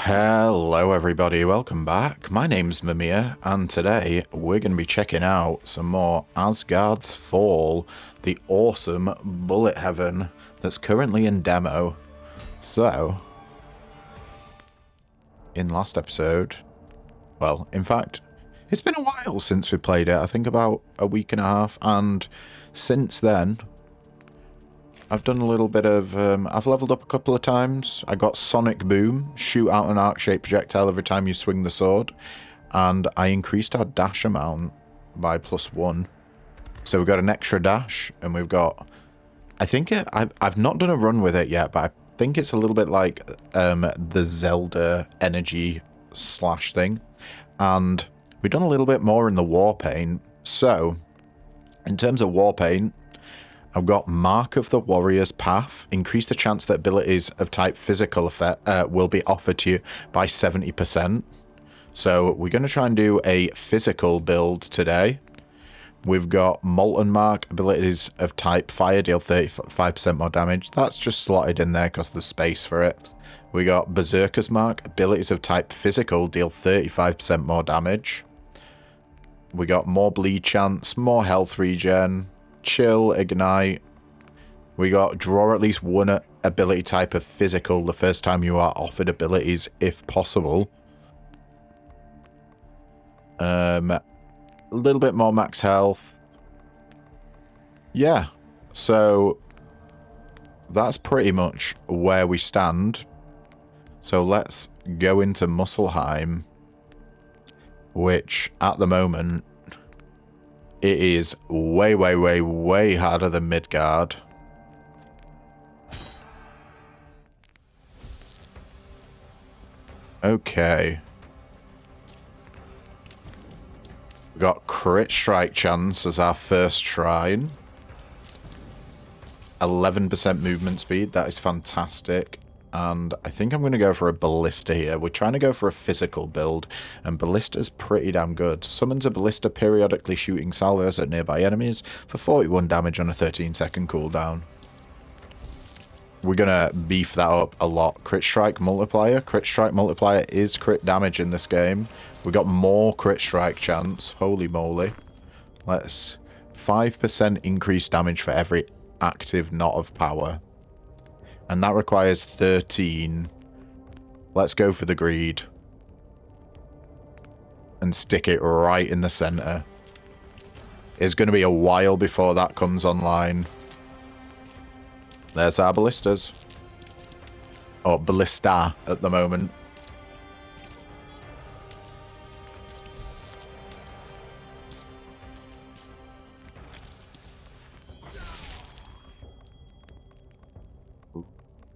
Hello everybody, welcome back. My name's Mimir, and today we're going to be checking out some more Asgard's Fall, the awesome bullet heaven that's currently in demo. So, in last episode, well, in fact, it's been a while since we played it, I think about a week and a half, and since then, I've done a little bit of, I've leveled up a couple of times. I got Sonic Boom, shoot out an arc-shaped projectile every time you swing the sword. And I increased our dash amount by +1. So we've got an extra dash, and we've got, I think I've not done a run with it yet, but I think it's a little bit like the Zelda energy slash thing. And we've done a little bit more in the war paint. So, in terms of war paint, I've got Mark of the Warrior's Path. Increase the chance that abilities of type physical effect will be offered to you by 70%. So we're going to try and do a physical build today. We've got Molten Mark. Abilities of type fire deal 35% more damage. That's just slotted in there because there's space for it. We got Berserker's Mark. Abilities of type physical deal 35% more damage. We got more bleed chance, more health regen. Chill, ignite. We got draw at least one ability type of physical the first time you are offered abilities, if possible. A little bit more max health. Yeah, so that's pretty much where we stand. So let's go into Muspelheim, which at the moment it is way, way, way, way harder than Midgard. Okay. We got crit strike chance as our first shrine. 11% movement speed, that is fantastic. And I think I'm going to go for a ballista here. We're trying to go for a physical build, and ballista's pretty damn good. Summons a ballista periodically shooting salvos at nearby enemies for 41 damage on a 13-second cooldown. We're going to beef that up a lot. Crit strike multiplier. Crit strike multiplier is crit damage in this game. We got more crit strike chance. Holy moly. Let's 5% increased damage for every active knot of power. And that requires 13. Let's go for the greed. And stick it right in the center. It's going to be a while before that comes online. There's our ballistas. Or ballista at the moment.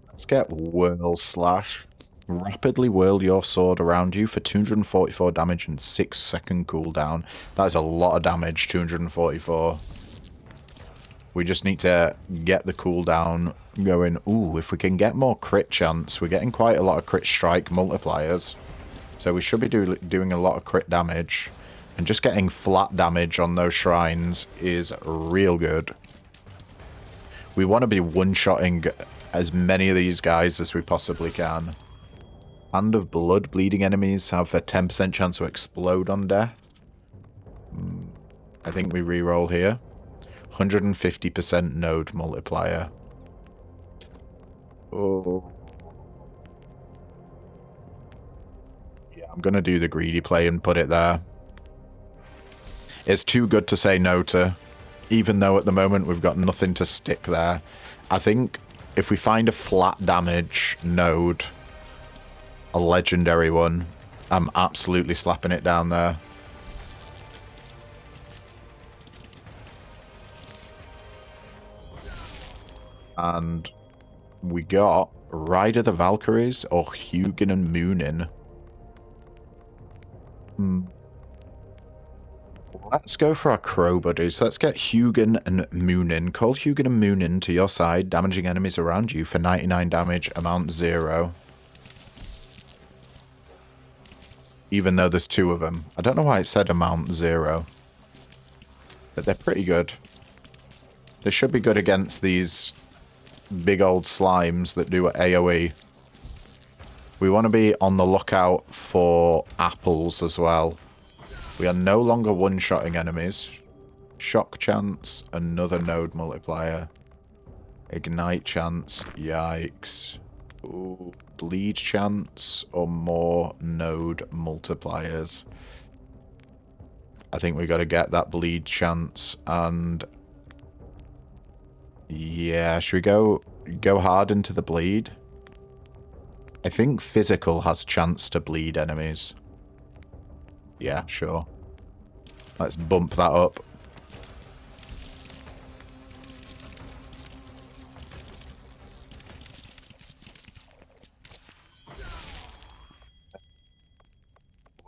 Let's get Whirl Slash. Rapidly whirl your sword around you for 244 damage and 6-second cooldown. That is a lot of damage, 244. We just need to get the cooldown going. Ooh, if we can get more crit chance, we're getting quite a lot of crit strike multipliers. So we should be doing a lot of crit damage. And just getting flat damage on those shrines is real good. We want to be one-shotting as many of these guys as we possibly can. Hand of Blood. Bleeding enemies have a 10% chance to explode on death. I think we reroll here. 150% node multiplier. Oh. Yeah, I'm going to do the greedy play and put it there. It's too good to say no to, even though at the moment we've got nothing to stick there. I think if we find a flat damage node, a legendary one, I'm absolutely slapping it down there. And we got Rider the Valkyries or Hugin and Moonin. Let's go for our crow buddies. Let's get Hugin and Moonin. Call Hugin and Moonin to your side, damaging enemies around you for 99 damage, amount 0. Even though there's 2 of them. I don't know why it said amount 0. But they're pretty good. They should be good against these big old slimes that do AoE. We want to be on the lookout for apples as well. We are no longer one-shotting enemies. Shock chance, another node multiplier. Ignite chance, yikes. Ooh, bleed chance or more node multipliers. I think we got to get that bleed chance and... yeah, should we go hard into the bleed? I think physical has chance to bleed enemies. Yeah, sure. Let's bump that up.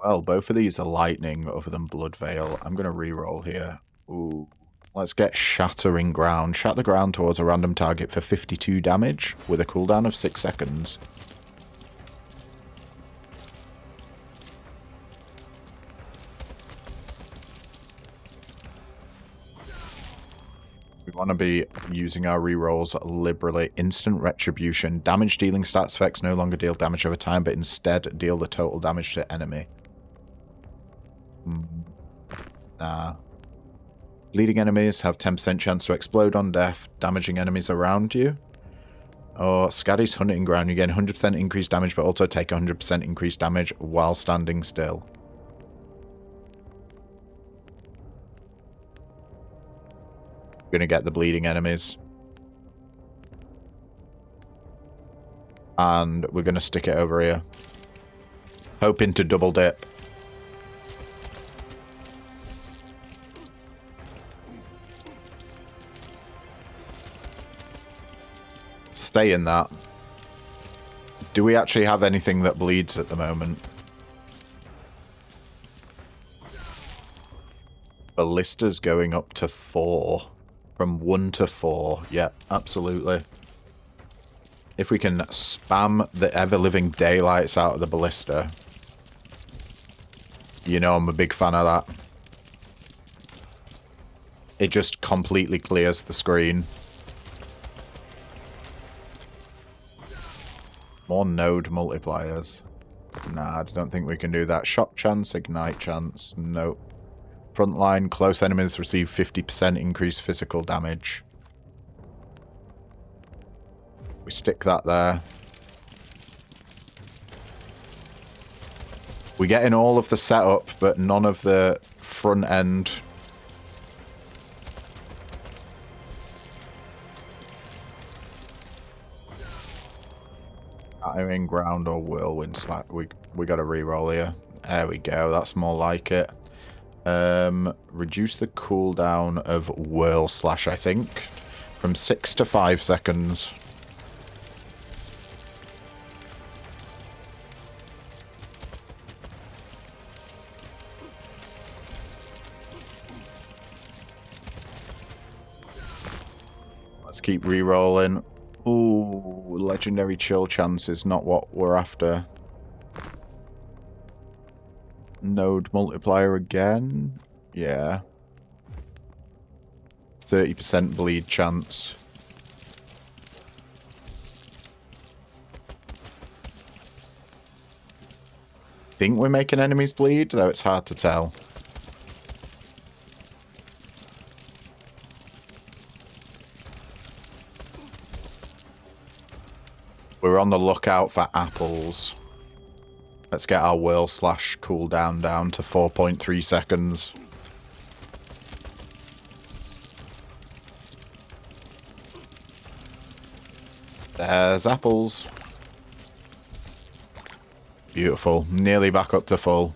Well, both of these are lightning other than Blood Veil. I'm going to reroll here. Ooh. Let's get Shattering Ground. Shatter the ground towards a random target for 52 damage with a cooldown of 6 seconds. We want to be using our rerolls liberally. Instant Retribution. Damage dealing stats effects no longer deal damage over time, but instead deal the total damage to enemy. Nah. Bleeding enemies have 10% chance to explode on death, damaging enemies around you. Or Skadi's Hunting Ground. You gain 100% increased damage, but also take 100% increased damage while standing still. Gonna get the bleeding enemies. And we're gonna stick it over here. Hoping to double dip. Stay in that. Do we actually have anything that bleeds at the moment? Ballista's going up to 4. From 1 to 4. Yeah, absolutely. If we can spam the ever-living daylights out of the ballista. You know I'm a big fan of that. It just completely clears the screen. More node multipliers. Nah, I don't think we can do that. Shock chance, ignite chance. Nope. Frontline, close enemies receive 50% increased physical damage. We stick that there. We get in all of the setup, but none of the front end. Iron ground or whirlwind slack. We got to reroll here. There we go. That's more like it. Reduce the cooldown of whirl slash, I think, from 6 to 5 seconds. Let's keep re-rolling. Ooh, legendary chill chance is not what we're after. Node multiplier again. Yeah. 30% bleed chance. Think we're making enemies bleed, though it's hard to tell. We're on the lookout for apples. Let's get our whirl slash cooldown down to 4.3 seconds. There's apples. Beautiful. Nearly back up to full.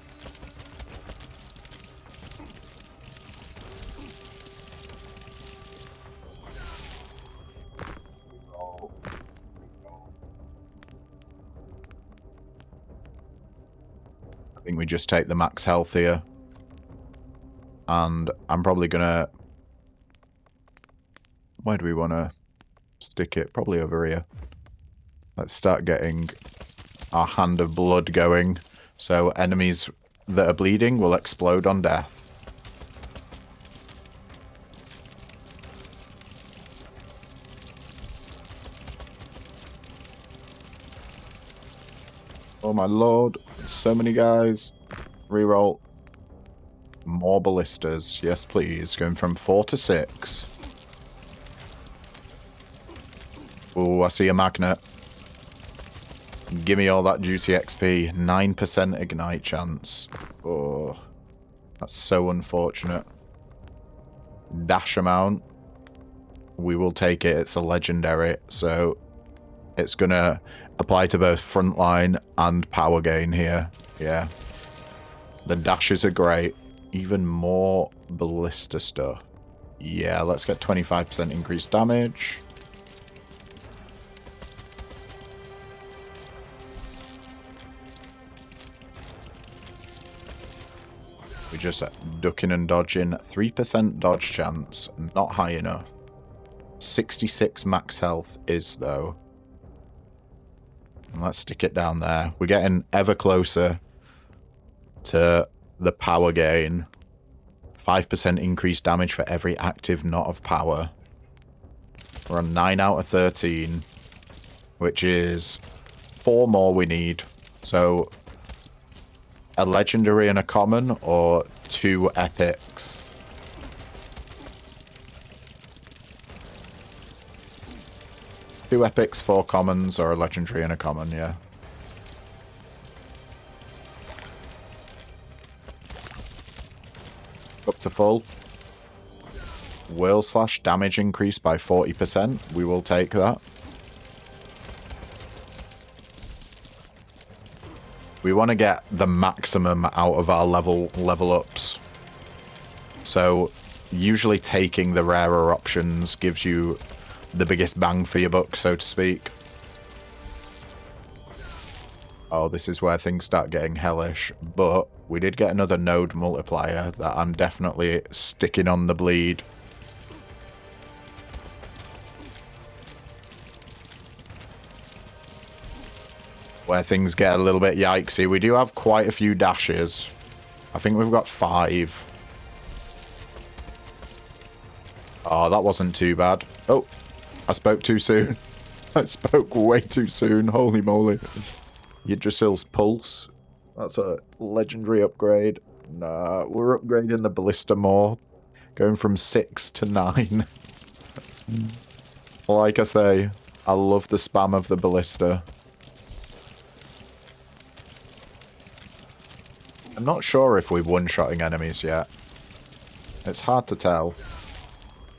I think we just take the max health here. And I'm probably gonna... Where do we want to stick it? Probably over here. Let's start getting our hand of blood going. So enemies that are bleeding will explode on death. Oh my lord. So many guys. Reroll. More ballistas. Yes, please. Going from 4 to 6. Oh, I see a magnet. Give me all that juicy XP. 9% ignite chance. Oh, that's so unfortunate. Dash amount. We will take it. It's a legendary, so it's going to apply to both frontline and power gain here. Yeah. The dashes are great. Even more ballista stuff. Yeah, let's get 25% increased damage. We're just ducking and dodging. 3% dodge chance. Not high enough. 66 max health is, though. And let's stick it down there. We're getting ever closer to the power gain. 5% increased damage for every active knot of power. We're on 9 out of 13. Which is 4 more we need. So a legendary and a common, or 2 epics? Two epics, 4 commons, or a legendary and a common, yeah. Up to full. Will slash damage increase by 40%. We will take that. We want to get the maximum out of our level ups. So usually taking the rarer options gives you the biggest bang for your buck, so to speak. Oh, this is where things start getting hellish. But we did get another node multiplier that I'm definitely sticking on the bleed. Where things get a little bit yikesy. We do have quite a few dashes. I think we've got 5. Oh, that wasn't too bad. Oh, I spoke too soon. I spoke way too soon. Holy moly. Yggdrasil's Pulse. That's a legendary upgrade. Nah, we're upgrading the ballista more. Going from 6 to 9. Like I say, I love the spam of the ballista. I'm not sure if we're one-shotting enemies yet. It's hard to tell.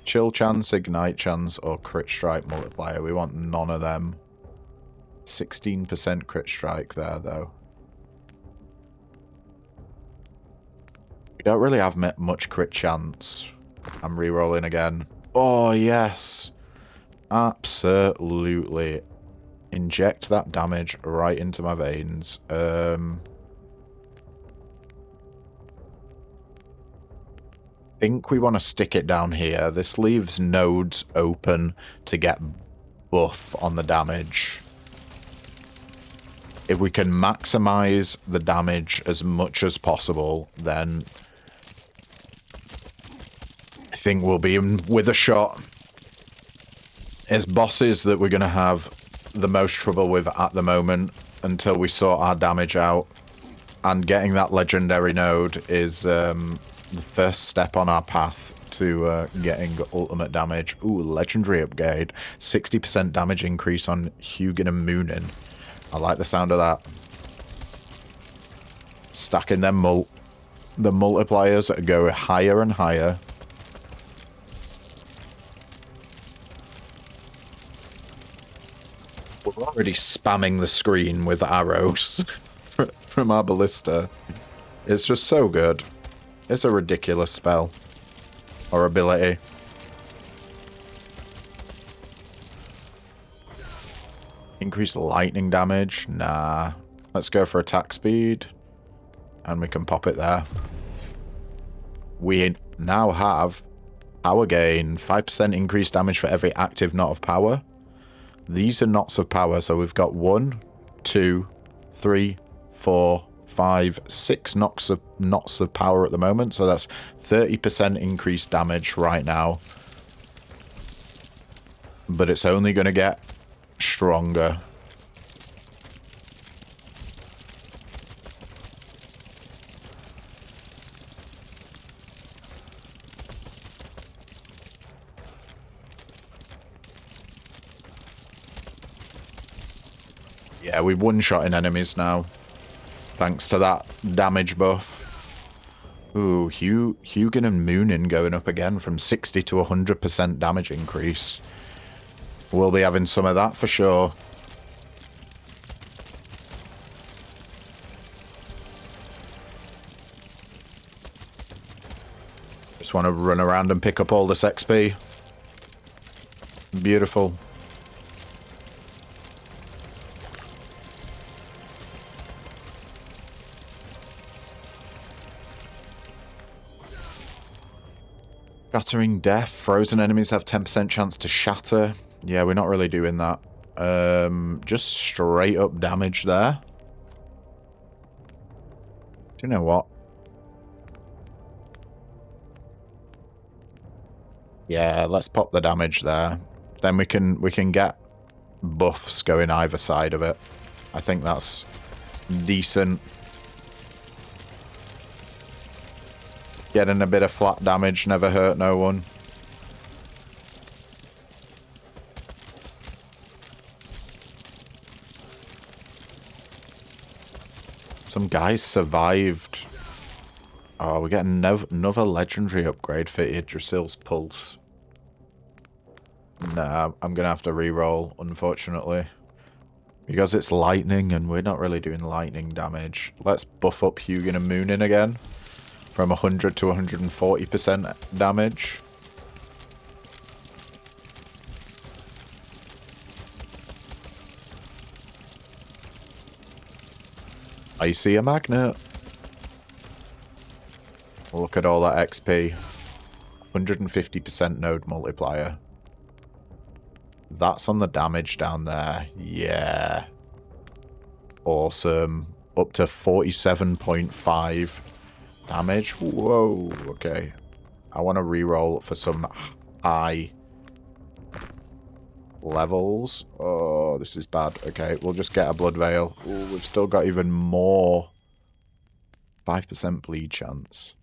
Chill chance, ignite chance, or crit strike multiplier. We want none of them. 16% crit strike there, though. We don't really have much crit chance. I'm re-rolling again. Oh, yes. Absolutely. Inject that damage right into my veins. I think we want to stick it down here. This leaves nodes open to get buff on the damage. If we can maximize the damage as much as possible, then I think we'll be in with a shot. It's bosses that we're going to have the most trouble with at the moment until we sort our damage out. And getting that legendary node is the first step on our path to getting ultimate damage. Ooh, legendary upgrade. 60% damage increase on Hugin and Moonin. I like the sound of that. Stacking them the multipliers that go higher and higher. We're already spamming the screen with arrows from our ballista. It's just so good. It's a ridiculous spell. Or ability. Increase lightning damage? Nah. Let's go for attack speed. And we can pop it there. We now have power gain. 5% increased damage for every active knot of power. These are knots of power. So we've got 1, 2, 3, 4, 5, 6 knots of power at the moment. So that's 30% increased damage right now. But it's only going to get stronger. Yeah, we're one-shotting enemies now. Thanks to that damage buff. Ooh, Hugin and Moonin going up again from 60 to 100% damage increase. We'll be having some of that for sure. Just want to run around and pick up all this XP. Beautiful. Shattering Death. Frozen enemies have 10% chance to shatter. Yeah, we're not really doing that. Just straight up damage there. Do you know what? Yeah, let's pop the damage there. Then we can get buffs going either side of it. I think that's decent. Getting a bit of flat damage never hurt no one. Some guys survived. Oh, we're getting another legendary upgrade for Idrisil's Pulse. Nah, I'm going to have to re-roll, unfortunately. Because it's lightning and we're not really doing lightning damage. Let's buff up Hugin and Moonin again. From 100 to 140% damage. I see a magnet. Look at all that XP. 150% node multiplier. That's on the damage down there. Yeah. Awesome. Up to 47.5 damage. Whoa. Okay. I want to reroll for some high levels. Oh, this is bad. Okay, we'll just get a blood veil. Ooh, we've still got even more. 5% bleed chance.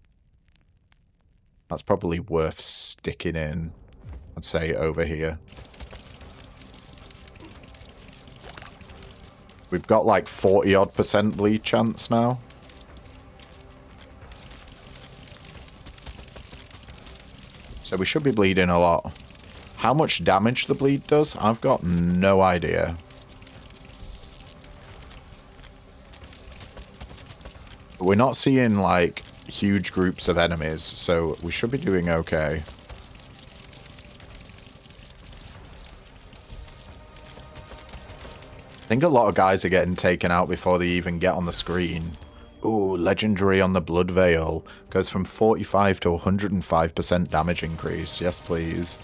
That's probably worth sticking in, I'd say, over here. We've got like 40-odd% bleed chance now. So we should be bleeding a lot. How much damage the bleed does, I've got no idea. But we're not seeing like huge groups of enemies, so we should be doing okay. I think a lot of guys are getting taken out before they even get on the screen. Ooh, legendary on the blood veil. Goes from 45 to 105% damage increase. Yes, please.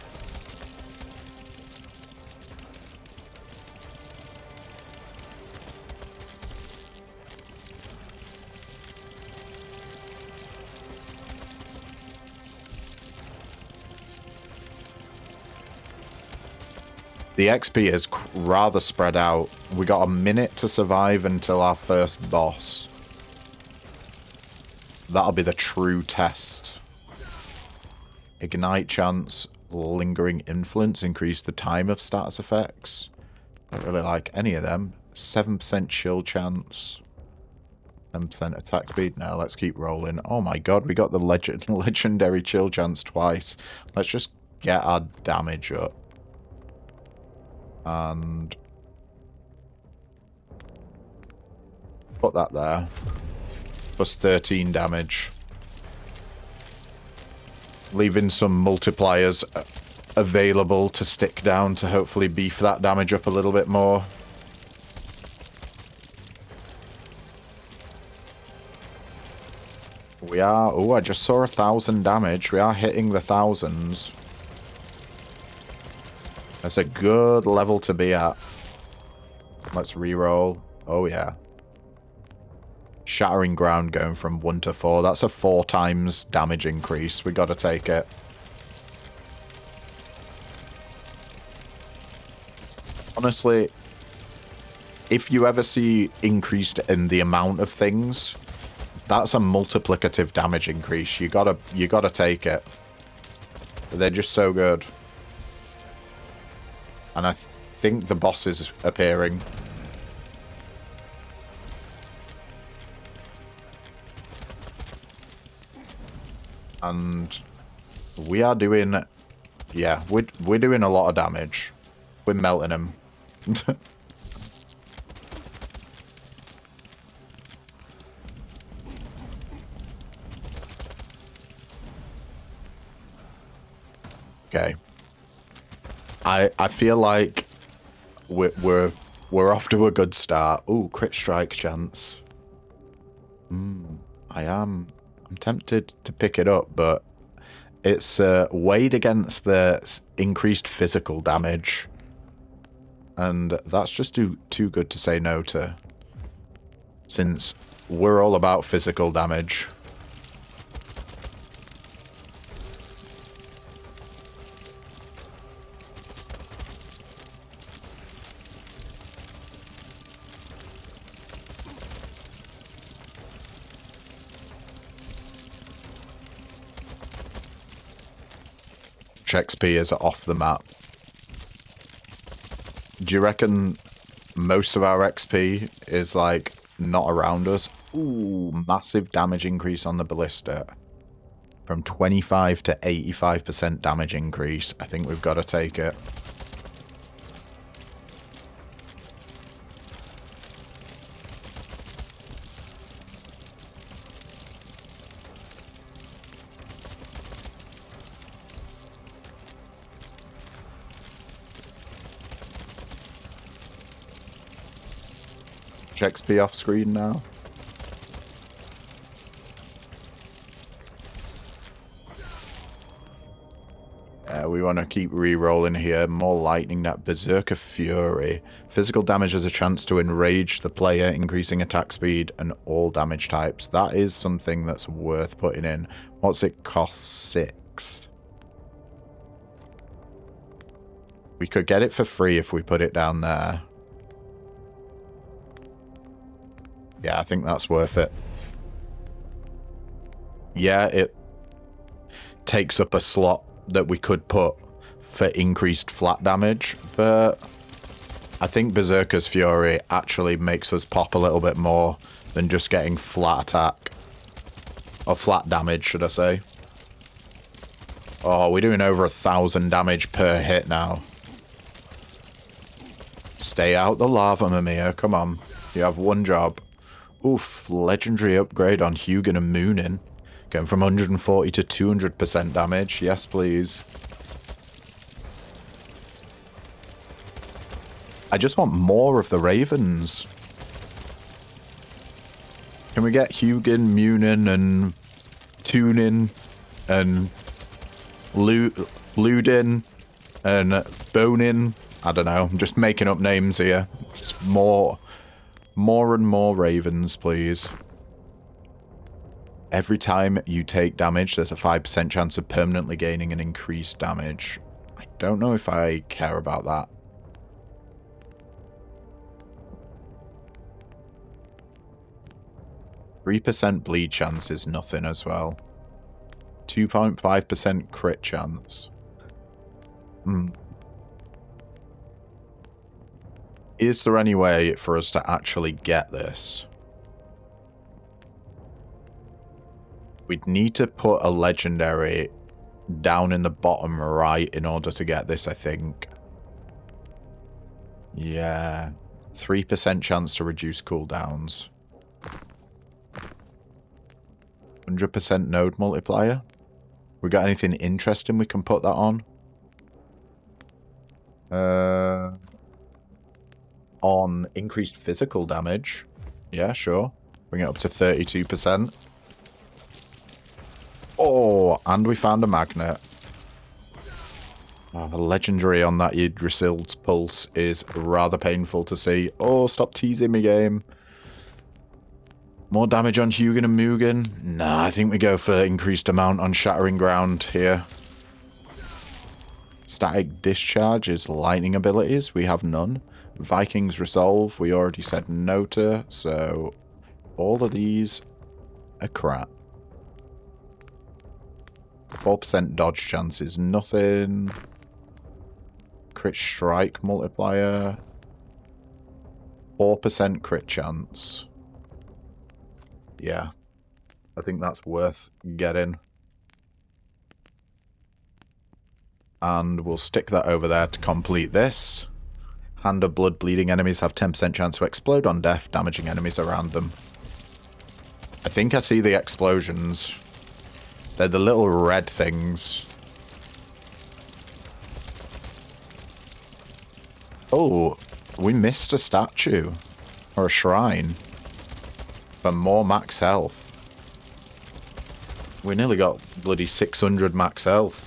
The XP is rather spread out. We got a minute to survive until our first boss. That'll be the true test. Ignite chance, lingering influence, increase the time of status effects. Don't really like any of them. 7% chill chance. 10% attack speed. Now let's keep rolling. Oh my god, we got the legendary chill chance twice. Let's just get our damage up. And put that there. Plus 13 damage. Leaving some multipliers available to stick down to hopefully beef that damage up a little bit more. We are... Oh, I just saw 1,000 damage. We are hitting the thousands. That's a good level to be at. Let's reroll. Oh, yeah. Shattering Ground going from 1 to 4. That's a 4 times damage increase. We gotta take it. Honestly, if you ever see increased in the amount of things, that's a multiplicative damage increase. You gotta take it. They're just so good. And I think the boss is appearing. And we are doing... Yeah, we're doing a lot of damage. We're melting him. Okay. I feel like we're off to a good start. Ooh, crit strike chance. I'm tempted to pick it up, but it's weighed against the increased physical damage. And that's just too good to say no to. Since we're all about physical damage. XP is off the map. Do you reckon most of our XP is like not around us? Ooh, massive damage increase on the ballista. From 25 to 85% damage increase. I think we've got to take it. XP off screen now. We want to keep re-rolling here. More lightning, that Berserker Fury. Physical damage has a chance to enrage the player, increasing attack speed and all damage types. That is something that's worth putting in. What's it cost? 6. We could get it for free if we put it down there. Yeah, I think that's worth it. Yeah, it takes up a slot that we could put for increased flat damage, but I think Berserker's Fury actually makes us pop a little bit more than just getting flat attack. Or flat damage, should I say. Oh, we're doing over 1,000 damage per hit now. Stay out the lava, Mimir. Come on. You have one job. Oof, legendary upgrade on Hugin and Moonin. Going from 140 to 200% damage. Yes, please. I just want more of the Ravens. Can we get Hugin, Moonin, and Tunin, and Ludin, and Bonin? I don't know. I'm just making up names here. Just more and more Ravens, please. Every time you take damage, there's a 5% chance of permanently gaining an increased damage. I don't know if I care about that. 3% bleed chance is nothing as well. 2.5% crit chance. Is there any way for us to actually get this? We'd need to put a legendary down in the bottom right in order to get this, I think. Yeah. 3% chance to reduce cooldowns. 100% node multiplier. We got anything interesting we can put that on? On increased physical damage. Yeah, sure. Bring it up to 32%. Oh, and we found a magnet. Oh, the legendary on that Yggdrasil's Pulse is rather painful to see. Oh, stop teasing me, game. More damage on Hugin and Mugen? Nah, I think we go for increased amount on Shattering Ground here. Static Discharge is lightning abilities. We have none. Vikings Resolve, we already said no to, so all of these are crap. 4% dodge chance is nothing. Crit strike multiplier. 4% crit chance. Yeah. I think that's worth getting. And we'll stick that over there to complete this. Hand of blood bleeding enemies have 10% chance to explode on death, damaging enemies around them. I think I see the explosions. They're the little red things. Oh, we missed a statue. Or a shrine. For more max health. We nearly got bloody 600 max health.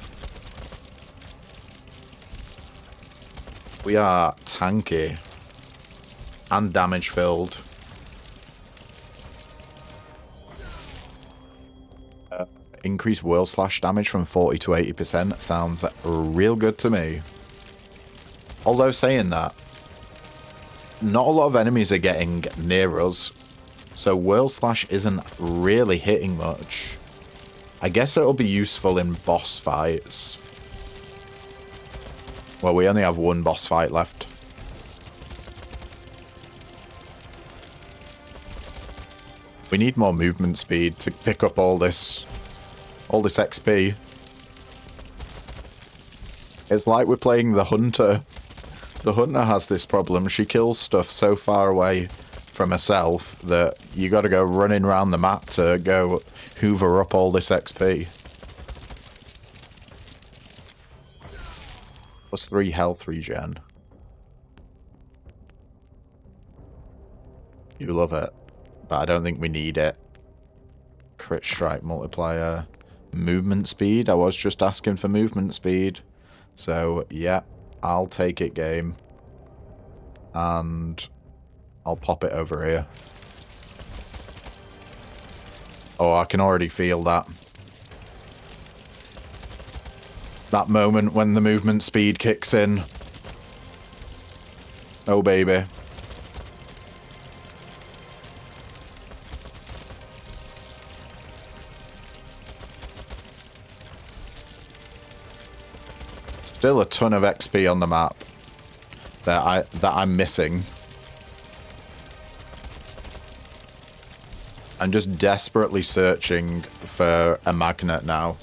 We are tanky. And damage filled. Increased whirl slash damage from 40 to 80%. Sounds real good to me. Although saying that, not a lot of enemies are getting near us. So whirl slash isn't really hitting much. I guess it'll be useful in boss fights. Well, we only have one boss fight left. We need more movement speed to pick up all this XP. It's like we're playing the Hunter. The Hunter has this problem. She kills stuff so far away from herself that you got to go running around the map to go hoover up all this XP. Plus 3 health regen. You love it. But I don't think we need it. Crit strike multiplier. Movement speed. I was just asking for movement speed. So, yeah. I'll take it, game. And I'll pop it over here. Oh, I can already feel that. That moment when the movement speed kicks in. Oh, baby. Still a ton of XP on the map that I'm missing. I'm just desperately searching for a magnet now.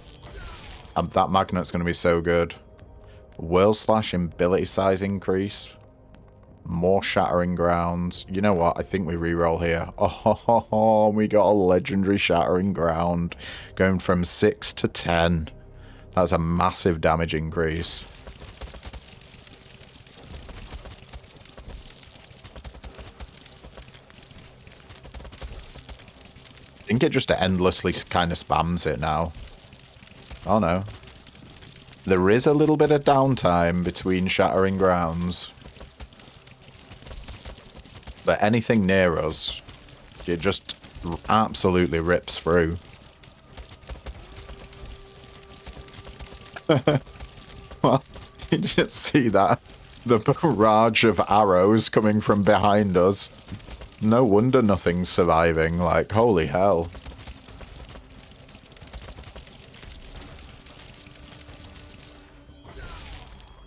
That magnet's going to be so good. Whirl slash ability size increase. More shattering grounds. You know what? I think we reroll here. Oh, we got a legendary shattering ground. Going from 6 to 10. That's a massive damage increase. I think it just endlessly kind of spams it now. Oh no. There is a little bit of downtime between shattering grounds. But anything near us, it just absolutely rips through. Well, you just see that? The barrage of arrows coming from behind us. No wonder nothing's surviving, like, holy hell.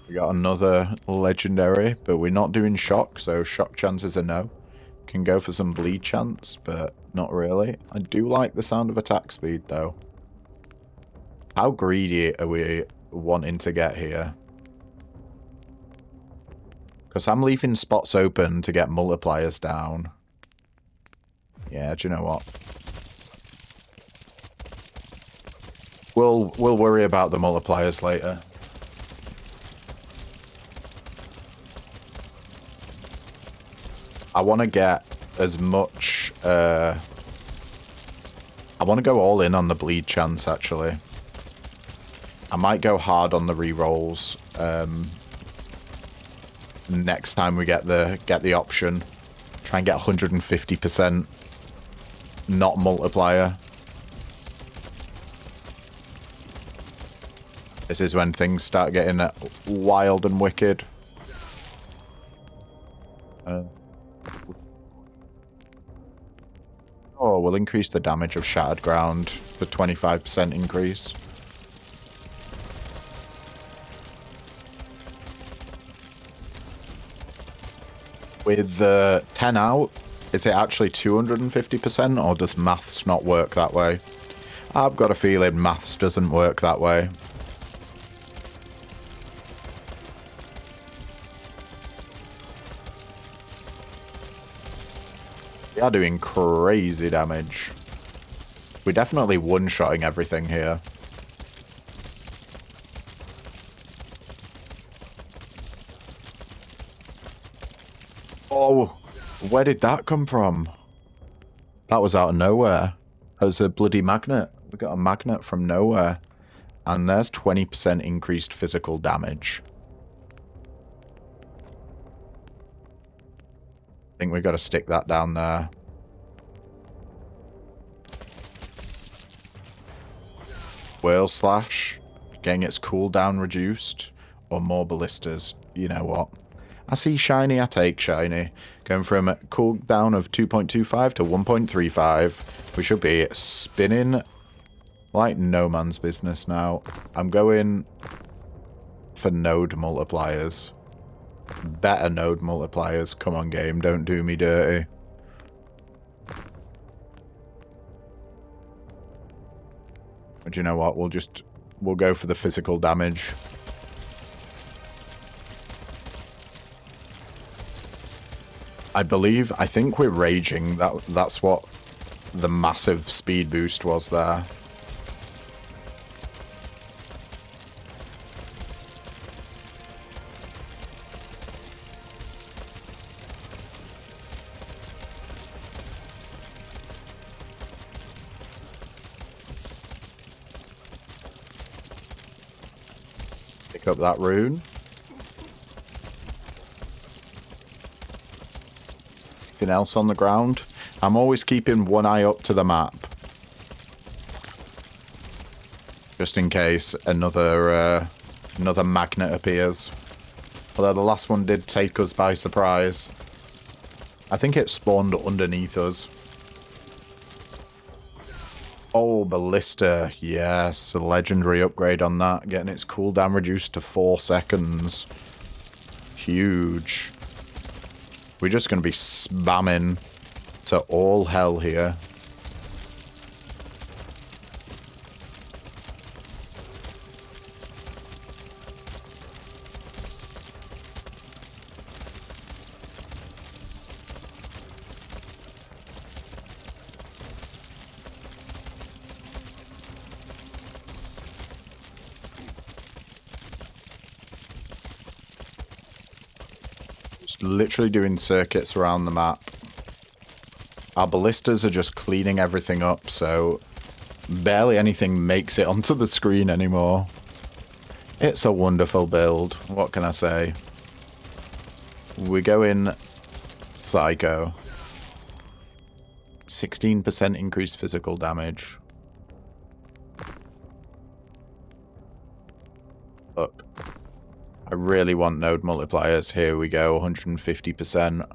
We got another legendary, but we're not doing shock, so shock chances are no. Can go for some bleed chance, but not really. I do like the sound of attack speed, though. How greedy are we wanting to get here? Because I'm leaving spots open to get multipliers down. Yeah, do you know what? We'll worry about the multipliers later. I want to get as much... I want to go all in on the bleed chance, actually. I might go hard on the rerolls next time we get the option. Try and get 150%, not multiplier. This is when things start getting wild and wicked. Oh, we'll increase the damage of Shattered Ground for 25% increase. With 10 out, is it actually 250%, or does maths not work that way? I've got a feeling maths doesn't work that way. are doing crazy damage. We're definitely one-shotting everything here. Oh, where did that come from? That was out of nowhere. As a bloody magnet. We got a magnet from nowhere. And there's 20% increased physical damage. I think we've got to stick that down there. Whale Slash. Getting its cooldown reduced. Or more ballistas. You know what? I see shiny, I take shiny. Going from a cooldown of 2.25 to 1.35. We should be spinning like no man's business now. I'm going for node multipliers. Better node multipliers. Come on, game. Don't do me dirty. But you know what? We'll go for the physical damage. I think we're raging. That's what the massive speed boost was there. Pick up that rune. Else on the ground. I'm always keeping one eye up to the map. Just in case another magnet appears. Although the last one did take us by surprise. I think it spawned underneath us. Oh, Ballista. Yes, a legendary upgrade on that. Getting its cooldown reduced to 4 seconds. Huge. We're just going to be spamming to all hell here. Literally doing circuits around the map. Our ballistas are just cleaning everything up, so barely anything makes it onto the screen anymore. It's a wonderful build. What can I say? We go in Psycho. 16% increased physical damage. Look. I really want node multipliers. Here we go, 150%.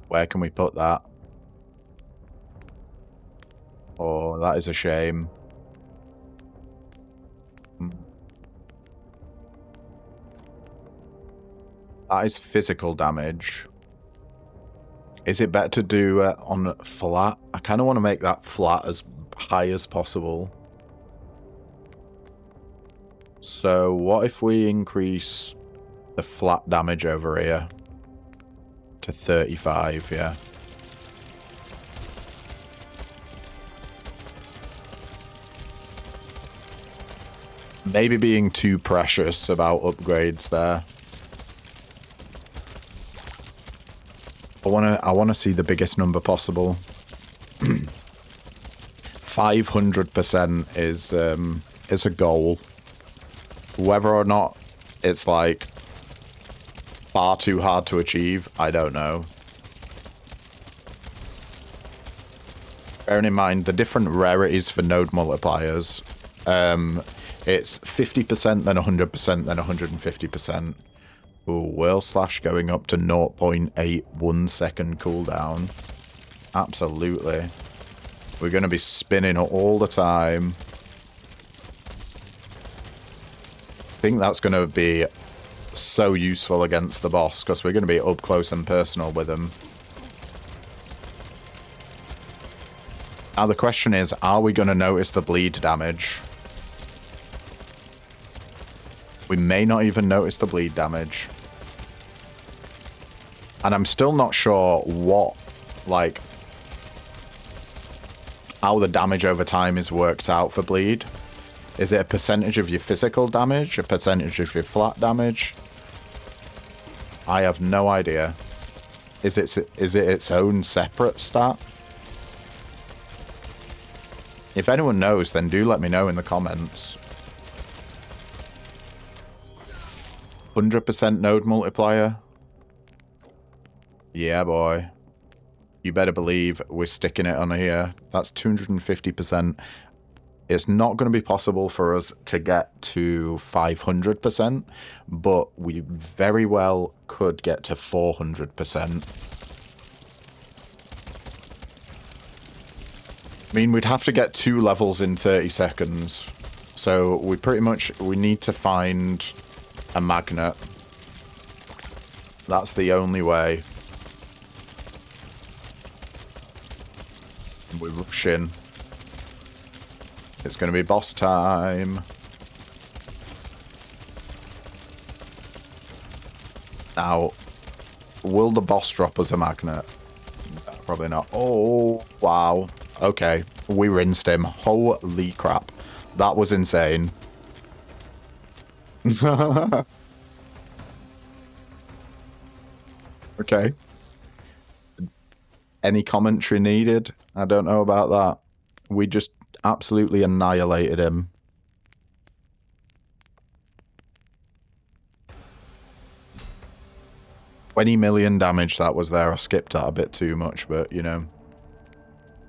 Where can we put that? Oh, that is a shame. That is physical damage. Is it better to do on flat? I kind of want to make that flat as high as possible. So what if we increase the flat damage over here to 35, yeah. Maybe being too precious about upgrades there. I wanna see the biggest number possible. 500% is a goal. Whether or not it's like far too hard to achieve, I don't know. Bearing in mind the different rarities for node multipliers, it's 50%, then 100%, then 150%. Ooh, Whale Slash going up to 0.81 second cooldown. Absolutely. We're going to be spinning all the time. I think that's going to be so useful against the boss, because we're going to be up close and personal with him. Now the question is, are we going to notice the bleed damage? We may not even notice the bleed damage. And I'm still not sure what, like, how the damage over time is worked out for bleed. Is it a percentage of your physical damage? A percentage of your flat damage? I have no idea. Is it its own separate stat? If anyone knows, then do let me know in the comments. 100% node multiplier? Yeah, boy. You better believe we're sticking it on here. That's 250%. It's not going to be possible for us to get to 500%, but we very well could get to 400%. I mean, we'd have to get 2 levels in 30 seconds. So we need to find a magnet. That's the only way. We're rushing. It's going to be boss time. Now, will the boss drop us a magnet? Probably not. Oh, wow. Okay, we rinsed him. Holy crap. That was insane. Okay. Any commentary needed? I don't know about that. We just absolutely annihilated him. $20 million damage that was there. I skipped that a bit too much, but, you know.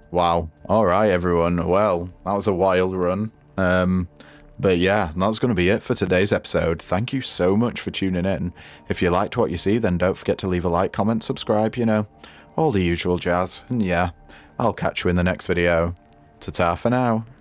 Wow. Alright, everyone. Well, that was a wild run. But yeah, that's going to be it for today's episode. Thank you so much for tuning in. If you liked what you see, then don't forget to leave a like, comment, subscribe, you know. All the usual jazz. And yeah, I'll catch you in the next video. Ta-ta for now.